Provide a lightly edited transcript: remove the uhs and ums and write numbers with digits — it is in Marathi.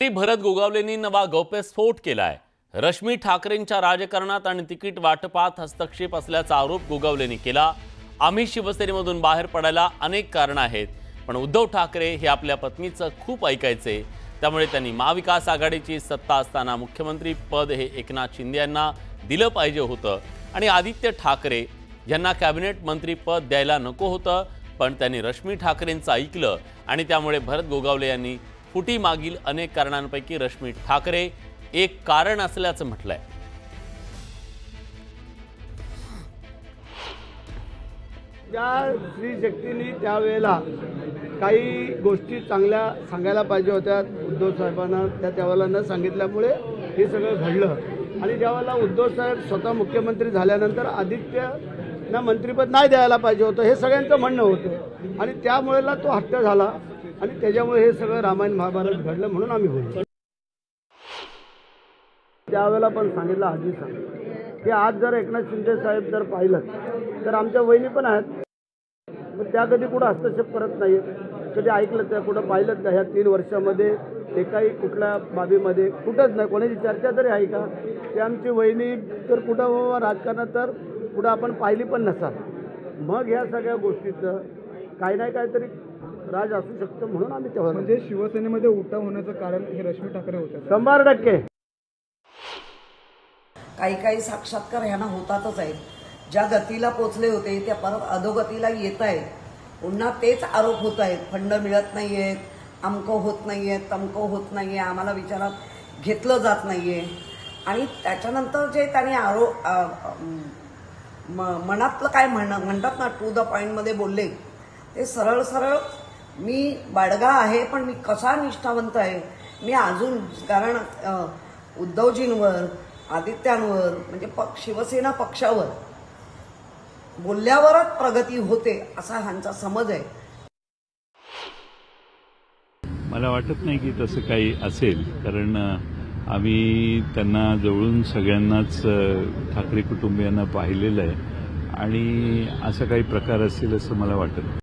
भरत गोगावलेंनी नवा गौप्यस्फोट केलाय। रश्मी ठाकरेंच्या राजकारणात आणि तिकीट वाटपात हस्तक्षेप असल्याचा आरोप गोगावलेंनी केला। आम्ही शिवसेनेमधून बाहेर पडायला अनेक कारणं आहेत, पण उद्धव ठाकरे हे आपल्या पत्नीचं खूप ऐकायचे, त्यामुळे त्यांनी महाविकास आघाडीची सत्ता असताना मुख्यमंत्री पद हे एकनाथ शिंदे यांना दिलं पाहिजे होतं आणि आदित्य ठाकरे यांना कॅबिनेट मंत्री पद द्यायला नको होतं, पण त्यांनी रश्मी ठाकरेंचं ऐकलं आणि त्यामुळे भरत गोगावले यांनी फुटी मागील अनेक कारणांपैकी रश्मी ठाकरे एक कारण असल्याचं म्हटलंय। ज्या स्त्री शक्तीने त्यावेळेला काही गोष्टी चांगल्या सांगायला पाहिजे होत्या उद्धव साहेबांना, त्यावेळेला न सांगितल्यामुळे हे सगळं घडलं। आणि ज्यावेळेला उद्धव साहेब स्वतः मुख्यमंत्री झाल्यानंतर आदित्यना मंत्रिपद नाही द्यायला पाहिजे होतं हे सगळ्यांचं म्हणणं होतं आणि त्यामुळेला तो हट्ट झाला आणि त्याच्यामुळे हे सगळं रामायण महाभारत घडलं म्हणून आम्ही बोलतो। त्यावेळेला पण सांगितलं, आधी सांगितलं की आज जर एकनाथ शिंदे साहेब जर पाहिलं तर आमच्या वहिनी पण आहेत, पण त्या कधी कुठं हस्तक्षेप करत नाही, कधी ऐकलं त्या कुठं पाहिलं का ह्या 3 वर्षामध्ये एकाही कुठल्या बाबीमध्ये कुठंच नाही, कोणाची चर्चा तरी आहे का? ते आमची वहिनी तर कुठं राजकारणात तर कुठं आपण पाहिली पण नसाल। मग ह्या सगळ्या गोष्टीचं काही नाही काहीतरी राज असू शकतं म्हणून आम्ही तेव्हा म्हणजे शिवसेनेमध्ये उठाव होण्याचं कारण हे रश्मी ठाकरे होते 100%। काही साक्षात्कार ह्यांना होतातच आहेत, ज्या गतीला पोचले होते त्या परत अधोगतीला येत आहेत, पुन्हा तेच आरोप होत आहेत, फंड मिळत नाहीयेत, अमकं होत नाहीये, तमकं होत नाहीये, आम्हाला विचारात घेतलं जात नाहीये। आणि त्याच्यानंतर जे त्यांनी आरोप मनातलं काय म्हणतात ना, टू द पॉइंटमध्ये बोलले ते सरळ सरळ मी बाडगा आहे, पण मी कसा निष्ठावंत आहे, मी अजून कारण उद्धवजींवर आदित्यांवर म्हणजे शिवसेना पक्षावर बोलल्यावरच प्रगती होते असा ह्यांचा समज आहे। मला वाटत नाही की तसं काही असेल, कारण आम्ही त्यांना जवळून सगळ्यांनाच ठाकरे कुटुंबियांना पाहिलेलं आहे आणि असा काही प्रकार असेल असं मला वाटत नाही।